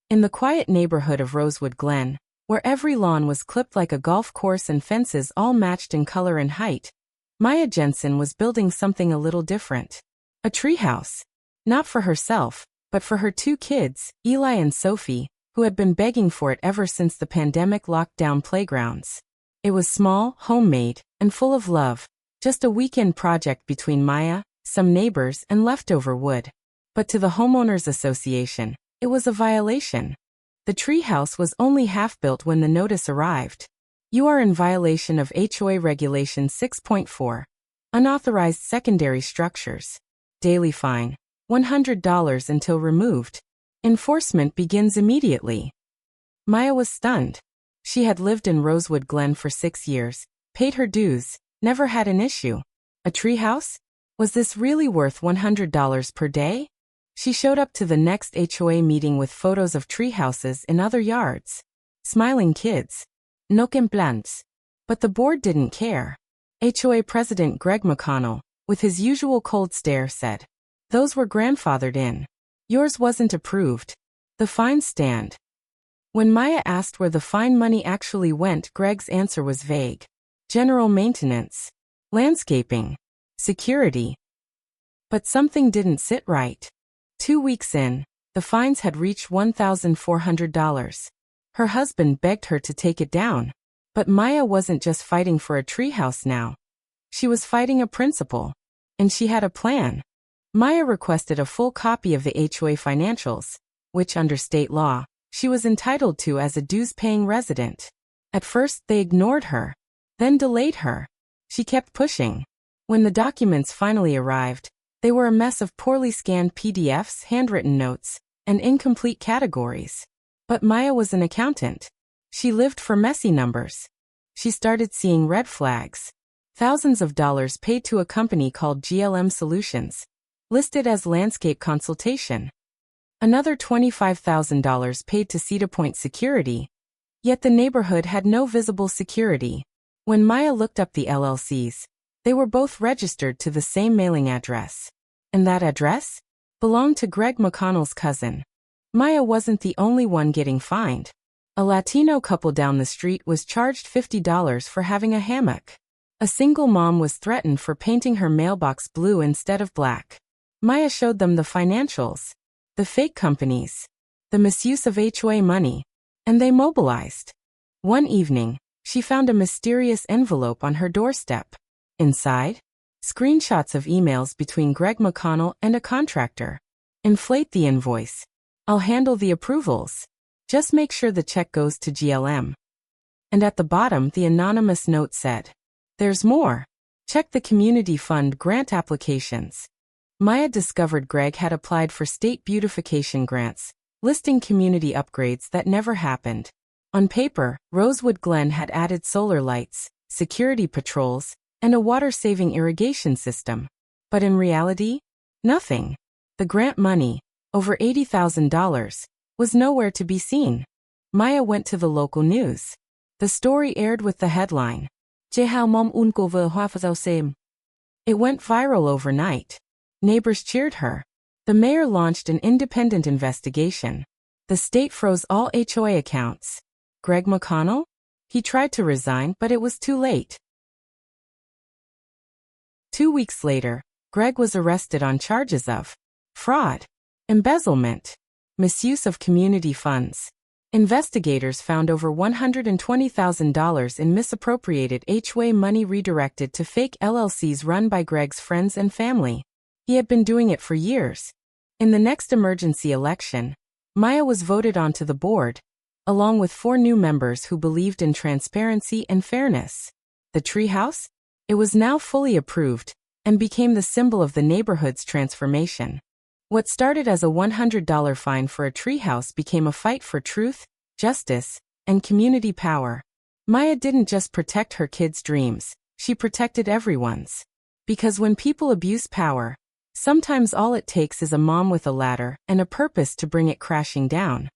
In the quiet neighborhood of Rosewood Glen, where every lawn was clipped like a golf course and fences all matched in color and height, Maya Jensen was building something a little different. A treehouse. Not for herself, but for her two kids, Eli and Sophie, who had been begging for it ever since the pandemic locked down playgrounds. It was small, homemade, and full of love, just a weekend project between Maya, some neighbors, and leftover wood. But to the Homeowners Association, it was a violation. The treehouse was only half built when the notice arrived. You are in violation of HOA Regulation 6.4. Unauthorized secondary structures. Daily fine, $100 until removed. Enforcement begins immediately. Maya was stunned. She had lived in Rosewood Glen for 6 years, paid her dues, never had an issue. A treehouse? Was this really worth $100 per day? She showed up to the next HOA meeting with photos of treehouses in other yards. Smiling kids. No complaints. But the board didn't care. HOA President Greg McConnell, with his usual cold stare, said, "Those were grandfathered in. Yours wasn't approved. The fines stand." When Maya asked where the fine money actually went, Greg's answer was vague. General maintenance. Landscaping. Security. But something didn't sit right. 2 weeks in, the fines had reached $1,400. Her husband begged her to take it down. But Maya wasn't just fighting for a treehouse now. She was fighting a principle. And she had a plan. Maya requested a full copy of the HOA financials, which under state law, she was entitled to as a dues-paying resident. At first, they ignored her, then delayed her. She kept pushing. When the documents finally arrived, they were a mess of poorly scanned PDFs, handwritten notes, and incomplete categories. But Maya was an accountant. She lived for messy numbers. She started seeing red flags. Thousands of dollars paid to a company called GLM Solutions, listed as landscape consultation. Another $25,000 paid to Cedar Point Security. Yet the neighborhood had no visible security. When Maya looked up the LLCs, they were both registered to the same mailing address. And that address belonged to Greg McConnell's cousin. Maya wasn't the only one getting fined. A Latino couple down the street was charged $50 for having a hammock. A single mom was threatened for painting her mailbox blue instead of black. Maya showed them the financials, the fake companies, the misuse of HOA money, and they mobilized. One evening, she found a mysterious envelope on her doorstep. Inside, screenshots of emails between Greg McConnell and a contractor. Inflate the invoice. I'll handle the approvals. Just make sure the check goes to GLM. And at the bottom, the anonymous note said, "There's more. Check the community fund grant applications." Maya discovered Greg had applied for state beautification grants, listing community upgrades that never happened. On paper, Rosewood Glen had added solar lights, security patrols, and a water-saving irrigation system. But in reality, nothing. The grant money, over $80,000, was nowhere to be seen. Maya went to the local news. The story aired with the headline, "Treehouse mom uncover Hwafazao. It went viral overnight. Neighbors cheered her. The mayor launched an independent investigation. The state froze all HOA accounts. Greg McConnell? He tried to resign, but it was too late. 2 weeks later, Greg was arrested on charges of fraud, embezzlement, misuse of community funds. Investigators found over $120,000 in misappropriated HOA money redirected to fake LLCs run by Greg's friends and family. He had been doing it for years. In the next emergency election, Maya was voted onto the board, along with 4 new members who believed in transparency and fairness. The treehouse? It was now fully approved and became the symbol of the neighborhood's transformation. What started as a $100 fine for a treehouse became a fight for truth, justice, and community power. Maya didn't just protect her kids' dreams, she protected everyone's. Because when people abuse power, sometimes all it takes is a mom with a ladder and a purpose to bring it crashing down.